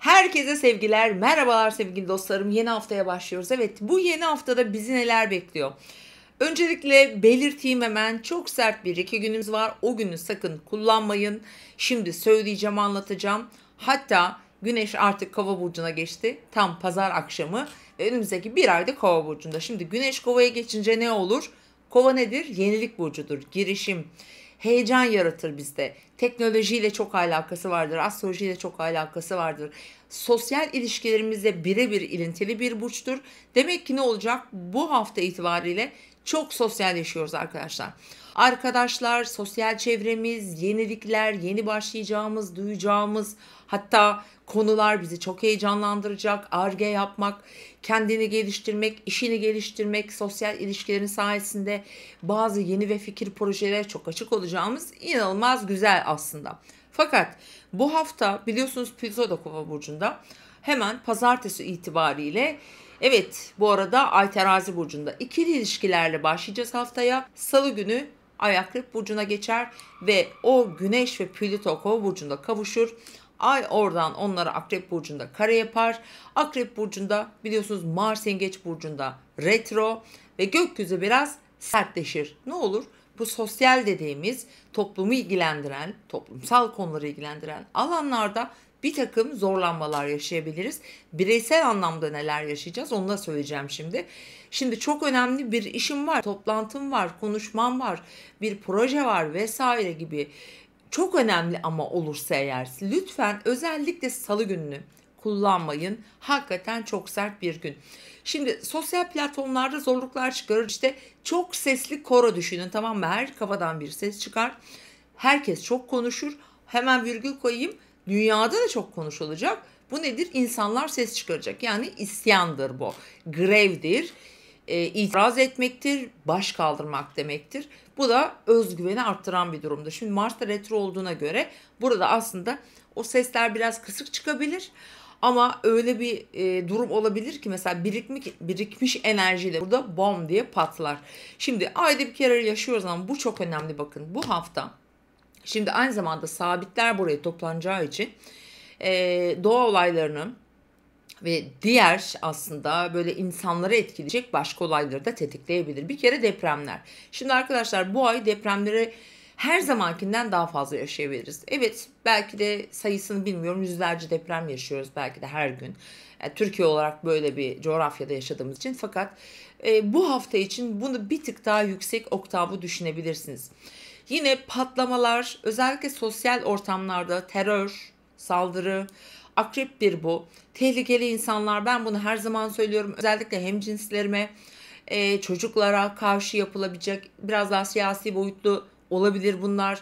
Herkese sevgiler, merhabalar sevgili dostlarım. Yeni haftaya başlıyoruz. Evet, bu yeni haftada bizi neler bekliyor? Öncelikle belirteyim hemen çok sert bir iki günümüz var. O günü sakın kullanmayın. Şimdi söyleyeceğim, anlatacağım. Hatta Güneş artık Kova burcuna geçti. Tam pazar akşamı ve önümüzdeki bir ayda Kova burcunda. Şimdi Güneş Kova'ya geçince ne olur? Kova nedir? Yenilik burcudur. Girişim, heyecan yaratır bizde. Teknolojiyle çok alakası vardır. Astrolojiyle çok alakası vardır. Sosyal ilişkilerimizle birebir ilintili bir burçtur. Demek ki ne olacak? Bu hafta itibariyle çok sosyalleşiyoruz arkadaşlar. Arkadaşlar, sosyal çevremiz, yenilikler, yeni başlayacağımız, duyacağımız hatta konular bizi çok heyecanlandıracak. Ar-Ge yapmak, kendini geliştirmek, işini geliştirmek, sosyal ilişkilerin sayesinde bazı yeni ve fikir projelere çok açık olacağımız inanılmaz güzel aslında. Fakat bu hafta biliyorsunuz Plüto da Kova burcunda. Hemen pazartesi itibariyle evet, bu arada Ay Terazi burcunda ikili ilişkilerle başlayacağız haftaya. Salı günü Ay Akrep burcuna geçer ve o Güneş ve Plüto Kova burcunda kavuşur. Ay oradan onları Akrep burcunda kare yapar. Akrep burcunda biliyorsunuz Mars Yengeç burcunda retro ve gökyüzü biraz sertleşir. Ne olur? Bu sosyal dediğimiz toplumu ilgilendiren, toplumsal konuları ilgilendiren alanlarda bir takım zorlanmalar yaşayabiliriz. Bireysel anlamda neler yaşayacağız onu da söyleyeceğim şimdi. Şimdi çok önemli bir işim var, toplantım var, konuşmam var, bir proje var vesaire gibi. Çok önemli ama olursa eğer lütfen özellikle salı gününü kullanmayın. Hakikaten çok sert bir gün. Şimdi sosyal platformlarda zorluklar çıkarır. İşte çok sesli koro düşünün, tamam mı? Her kafadan bir ses çıkar. Herkes çok konuşur. Hemen virgül koyayım. Dünyada da çok konuşulacak. Bu nedir? İnsanlar ses çıkaracak. Yani isyandır bu. Grevdir. İtiraz etmektir, baş kaldırmak demektir. Bu da özgüveni arttıran bir durumdur. Şimdi Mars'ta retro olduğuna göre burada aslında o sesler biraz kısık çıkabilir. Ama öyle bir durum olabilir ki mesela birikmiş enerjiyle burada bom diye patlar. Şimdi ayda bir kere yaşıyoruz ama bu çok önemli, bakın bu hafta. Şimdi aynı zamanda sabitler buraya toplanacağı için doğa olaylarını ve diğer aslında böyle insanları etkileyecek başka olayları da tetikleyebilir. Bir kere depremler. Şimdi arkadaşlar bu ay depremleri her zamankinden daha fazla yaşayabiliriz. Evet, belki de sayısını bilmiyorum, yüzlerce deprem yaşıyoruz belki de her gün. Yani Türkiye olarak böyle bir coğrafyada yaşadığımız için, fakat bu hafta için bunu bir tık daha yüksek oktavı düşünebilirsiniz. Yine patlamalar, özellikle sosyal ortamlarda terör, saldırı, akreptir bu. Tehlikeli insanlar, ben bunu her zaman söylüyorum. Özellikle hemcinslerime, çocuklara karşı yapılabilecek biraz daha siyasi boyutlu olabilir bunlar.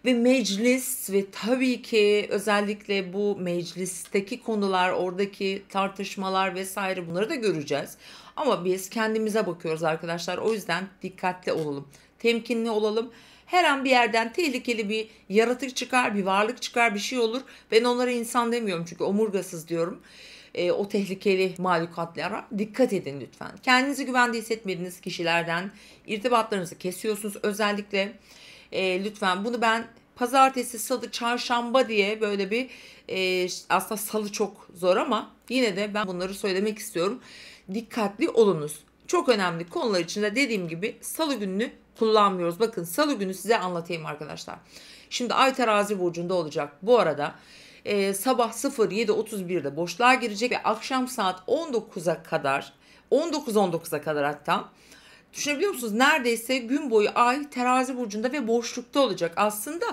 Ve meclis ve tabii ki özellikle bu meclisteki konular, oradaki tartışmalar vesaire, bunları da göreceğiz. Ama biz kendimize bakıyoruz arkadaşlar. O yüzden dikkatli olalım. Temkinli olalım. Her an bir yerden tehlikeli bir yaratık çıkar, bir varlık çıkar, bir şey olur. Ben onlara insan demiyorum çünkü omurgasız diyorum. O tehlikeli mahlukatlara dikkat edin lütfen. Kendinizi güvende hissetmediğiniz kişilerden irtibatlarınızı kesiyorsunuz. Özellikle lütfen bunu ben pazartesi, salı, çarşamba diye böyle bir aslında salı çok zor ama yine de ben bunları söylemek istiyorum. Dikkatli olunuz. Çok önemli konular içinde dediğim gibi salı gününü kullanmıyoruz. Bakın salı günü size anlatayım arkadaşlar. Şimdi Ay Terazi burcunda olacak. Bu arada sabah 07.31'de boşluğa girecek ve akşam saat 19'a kadar 19.19'a kadar hatta düşünebiliyor musunuz? Neredeyse gün boyu Ay Terazi burcunda ve boşlukta olacak. Aslında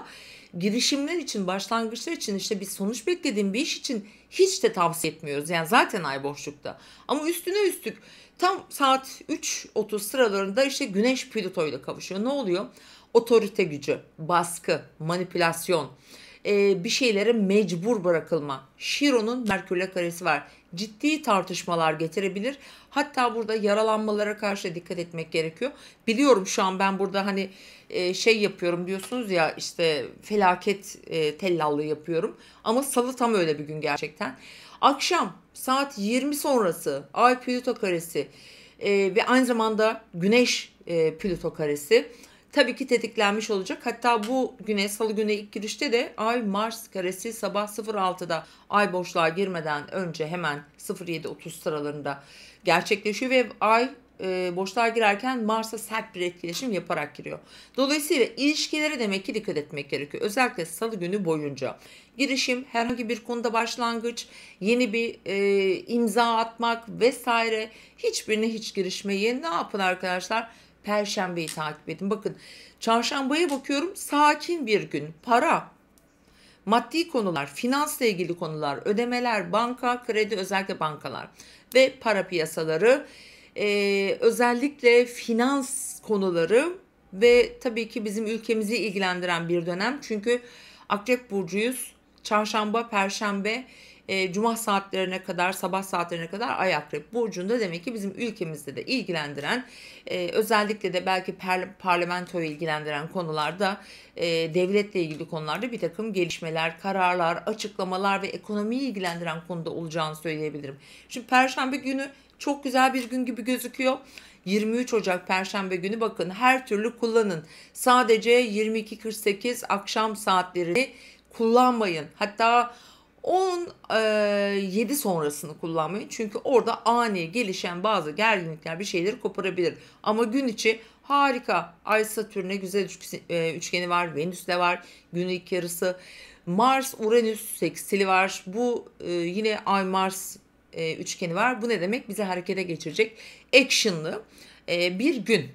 girişimler için, başlangıçlar için, işte bir sonuç beklediğim bir iş için hiç de tavsiye etmiyoruz. Yani zaten Ay boşlukta. Ama üstüne üstlük tam saat 3.30 sıralarında işte Güneş Plüto ile kavuşuyor. Ne oluyor? Otorite gücü, baskı, manipülasyon, bir şeylere mecbur bırakılma. Şiron'un Merkür'le karesi var. Ciddi tartışmalar getirebilir. Hatta burada yaralanmalara karşı dikkat etmek gerekiyor. Biliyorum şu an ben burada hani şey yapıyorum diyorsunuz ya, işte felaket tellallığı yapıyorum. Ama salı tam öyle bir gün gerçekten. Akşam saat 20 sonrası Ay Plüto karesi ve aynı zamanda Güneş Plüto karesi tabii ki tetiklenmiş olacak. Hatta bu güne, salı günü ilk girişte de Ay Mars karesi sabah 06'da Ay boşluğa girmeden önce hemen 07.30 sıralarında gerçekleşiyor ve Ay boşluğa girerken Mars'a sert bir etkileşim yaparak giriyor. Dolayısıyla ilişkilere demek ki dikkat etmek gerekiyor. Özellikle salı günü boyunca. Girişim, herhangi bir konuda başlangıç, yeni bir imza atmak vesaire, hiçbirine hiç girişmeyin. Ne yapın arkadaşlar? Perşembeyi takip edin. Bakın, çarşambaya bakıyorum, sakin bir gün. Para, maddi konular, finansla ilgili konular, ödemeler, banka, kredi, özellikle bankalar ve para piyasaları, özellikle finans konuları ve tabii ki bizim ülkemizi ilgilendiren bir dönem. Çünkü Akrep Burcu'yuz. Çarşamba, Perşembe, Cuma saatlerine kadar, sabah saatlerine kadar Ay Akrep Burcu'nda, demek ki bizim ülkemizde de ilgilendiren, özellikle de belki parlamentoyu ilgilendiren konularda, devletle ilgili konularda bir takım gelişmeler, kararlar, açıklamalar ve ekonomiyi ilgilendiren konuda olacağını söyleyebilirim. Şimdi Perşembe günü çok güzel bir gün gibi gözüküyor. 23 Ocak Perşembe günü, bakın, her türlü kullanın. Sadece 22.48 akşam saatlerini kullanmayın. Hatta 17 sonrasını kullanmayın. Çünkü orada ani gelişen bazı gerginlikler bir şeyleri koparabilir. Ama gün içi harika. Ay Satürn'e güzel üçgeni var. Venüs'le var. Gün ilk yarısı. Mars Uranüs sekstili var. Bu yine Ay Mars üçgeni var. Bu ne demek? Bizi harekete geçirecek action'lı bir gün.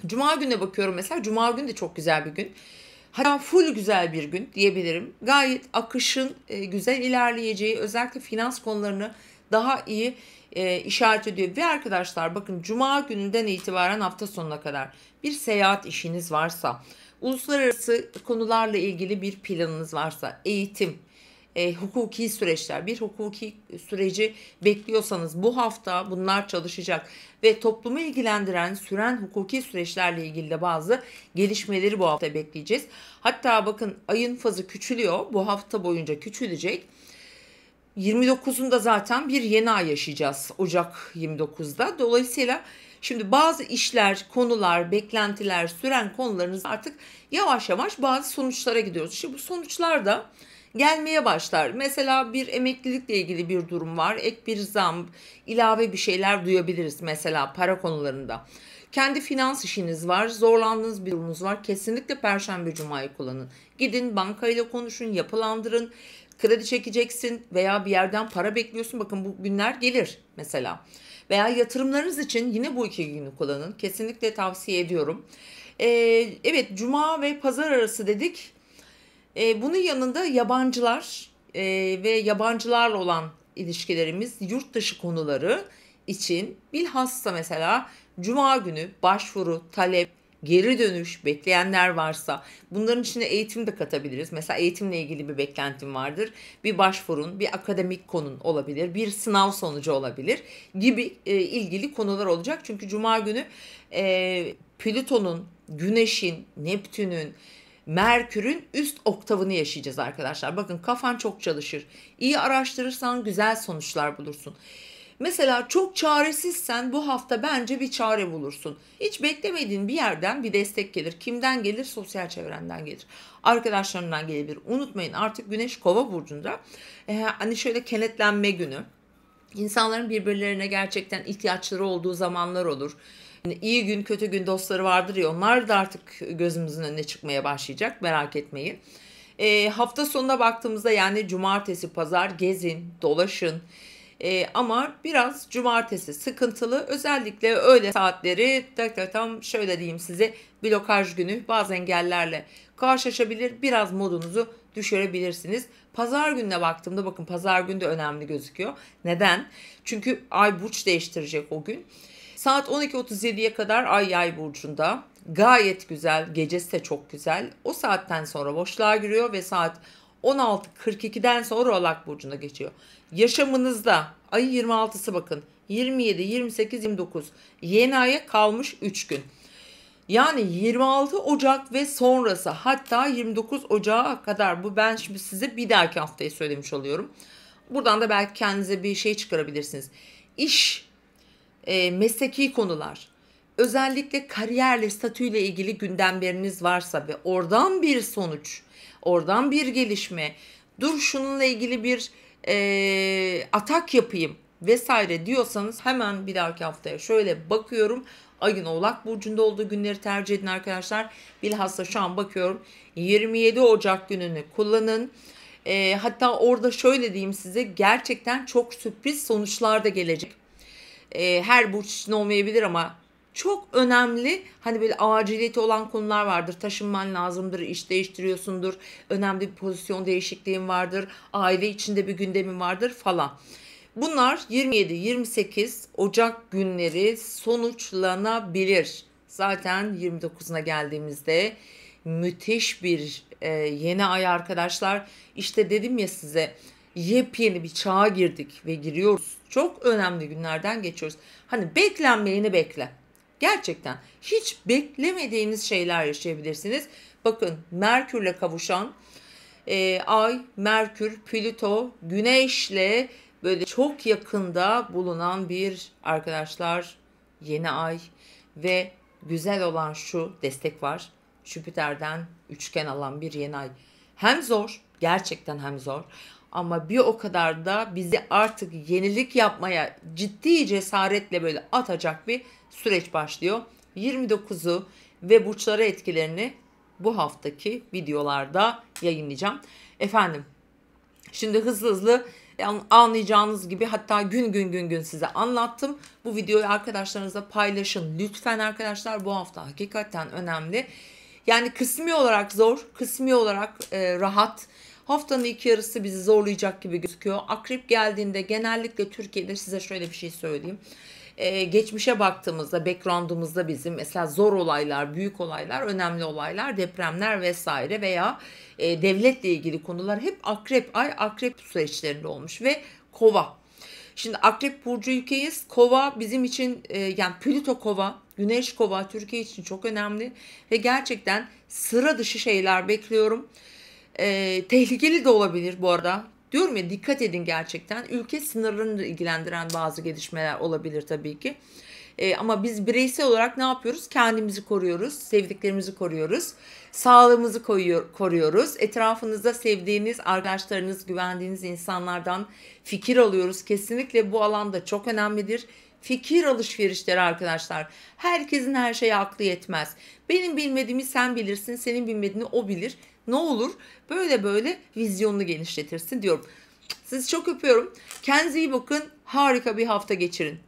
Cuma gününe bakıyorum mesela. Cuma günü de çok güzel bir gün. Hatta full güzel bir gün diyebilirim. Gayet akışın güzel ilerleyeceği, özellikle finans konularını daha iyi işaret ediyor. Ve arkadaşlar, bakın, Cuma gününden itibaren hafta sonuna kadar bir seyahat işiniz varsa, uluslararası konularla ilgili bir planınız varsa, eğitim, hukuki süreçler, bir hukuki süreci bekliyorsanız bu hafta bunlar çalışacak ve toplumu ilgilendiren süren hukuki süreçlerle ilgili de bazı gelişmeleri bu hafta bekleyeceğiz. Hatta bakın, ayın fazı küçülüyor, bu hafta boyunca küçülecek. 29'unda zaten bir yeni ay yaşayacağız, Ocak 29'da. Dolayısıyla şimdi bazı işler, konular, beklentiler, süren konularınız artık yavaş yavaş bazı sonuçlara gidiyoruz. Şimdi bu sonuçlar da gelmeye başlar. Mesela bir emeklilikle ilgili bir durum var. Ek bir zam, ilave bir şeyler duyabiliriz mesela para konularında. Kendi finans işiniz var, zorlandığınız bir durumunuz var. Kesinlikle Perşembe Cuma'yı kullanın. Gidin bankayla konuşun, yapılandırın. Kredi çekeceksin veya bir yerden para bekliyorsun. Bakın, bu günler gelir mesela. Veya yatırımlarınız için yine bu iki günü kullanın. Kesinlikle tavsiye ediyorum. Evet, Cuma ve Pazar arası dedik. Bunun yanında yabancılar ve yabancılarla olan ilişkilerimiz, yurt dışı konuları için bilhassa mesela Cuma günü başvuru, talep, geri dönüş bekleyenler varsa, bunların içine eğitim de katabiliriz. Mesela eğitimle ilgili bir beklentim vardır. Bir başvurun, bir akademik konun olabilir, bir sınav sonucu olabilir gibi ilgili konular olacak. Çünkü Cuma günü Plüton'un, Güneş'in, Neptün'ün, Merkür'ün üst oktavını yaşayacağız arkadaşlar. Bakın, kafan çok çalışır. İyi araştırırsan güzel sonuçlar bulursun. Mesela çok çaresizsen bu hafta bence bir çare bulursun. Hiç beklemediğin bir yerden bir destek gelir. Kimden gelir? Sosyal çevrenden gelir. Arkadaşlarından gelebilir. Unutmayın, artık Güneş Kova burcunda. Hani şöyle kenetlenme günü. İnsanların birbirlerine gerçekten ihtiyaçları olduğu zamanlar olur. Yani iyi gün kötü gün dostları vardır ya, onlar da artık gözümüzün önüne çıkmaya başlayacak, merak etmeyin. Hafta sonuna baktığımızda, yani cumartesi pazar gezin, dolaşın. Ama biraz cumartesi sıkıntılı, özellikle öğle saatleri tam şöyle diyeyim size, blokaj günü, bazı engellerle karşılaşabilir, biraz modunuzu düşürebilirsiniz. Pazar gününe baktığımda, bakın, pazar günü de önemli gözüküyor. Neden? Çünkü ay burç değiştirecek o gün. Saat 12.37'ye kadar Ay Yay burcunda. Gayet güzel. Gecesi de çok güzel. O saatten sonra boşluğa giriyor ve saat 16.42'den sonra Oğlak burcuna geçiyor. Yaşamınızda ayın 26'sı, bakın, 27, 28, 29 yeni aya kalmış 3 gün. Yani 26 Ocak ve sonrası, hatta 29 Ocak'a kadar, bu ben şimdi size bir dahaki haftayı söylemiş oluyorum. Buradan da belki kendinize bir şey çıkarabilirsiniz. İş, mesleki konular, özellikle kariyerle, statüyle ilgili gündemleriniz varsa ve oradan bir sonuç, oradan bir gelişme, dur şununla ilgili bir atak yapayım vesaire diyorsanız hemen bir dahaki haftaya şöyle bakıyorum. Ayın Oğlak Burcu'nda olduğu günleri tercih edin arkadaşlar. Bilhassa şu an bakıyorum 27 Ocak gününü kullanın. Hatta orada şöyle diyeyim size, gerçekten çok sürpriz sonuçlar da gelecek. Her burç için olmayabilir ama çok önemli, hani böyle aciliyeti olan konular vardır. Taşınman lazımdır, iş değiştiriyorsundur, önemli bir pozisyon değişikliğin vardır, aile içinde bir gündemin vardır falan. Bunlar 27-28 Ocak günleri sonuçlanabilir. Zaten 29'una geldiğimizde müthiş bir yeni ay arkadaşlar. İşte dedim ya size, yepyeni bir çağa girdik ve giriyoruz. Çok önemli günlerden geçiyoruz. Hani beklenmeyeni bekle. Gerçekten hiç beklemediğiniz şeyler yaşayabilirsiniz. Bakın, Merkür'le kavuşan Ay, Merkür, Plüto, Güneş'le böyle çok yakında bulunan bir arkadaşlar yeni ay ve güzel olan şu destek var. Jüpiter'den üçgen alan bir yeni ay. Hem zor, gerçekten hem zor, ama bir o kadar da bizi artık yenilik yapmaya ciddi cesaretle böyle atacak bir süreç başlıyor. 29'u ve burçlara etkilerini bu haftaki videolarda yayınlayacağım. Efendim, şimdi hızlı hızlı anlayacağınız gibi, hatta gün size anlattım. Bu videoyu arkadaşlarınızla paylaşın. Lütfen arkadaşlar, bu hafta hakikaten önemli. Yani kısmi olarak zor, kısmi olarak rahat. Haftanın ilk yarısı bizi zorlayacak gibi gözüküyor. Akrep geldiğinde genellikle Türkiye'de, size şöyle bir şey söyleyeyim. Geçmişe baktığımızda, background'umuzda bizim mesela zor olaylar, büyük olaylar, önemli olaylar, depremler vesaire veya devletle ilgili konular hep akrep süreçlerinde olmuş ve kova. Şimdi Akrep Burcu ülkeyiz. Kova bizim için yani Plüto Kova, Güneş Kova Türkiye için çok önemli ve gerçekten sıra dışı şeyler bekliyorum. Tehlikeli de olabilir bu arada. Diyorum ya, dikkat edin gerçekten. Ülke sınırlarını ilgilendiren bazı gelişmeler olabilir tabii ki. Ama biz bireysel olarak ne yapıyoruz? Kendimizi koruyoruz, sevdiklerimizi koruyoruz, sağlığımızı koruyoruz. Etrafınızda sevdiğiniz arkadaşlarınız, güvendiğiniz insanlardan fikir alıyoruz. Kesinlikle bu alanda çok önemlidir. Fikir alışverişleri arkadaşlar. Herkesin her şeye aklı yetmez. Benim bilmediğimi sen bilirsin, senin bilmediğini o bilir. Ne olur böyle böyle vizyonunu genişletirsin diyorum. Sizi çok öpüyorum. Kendinize iyi bakın. Harika bir hafta geçirin.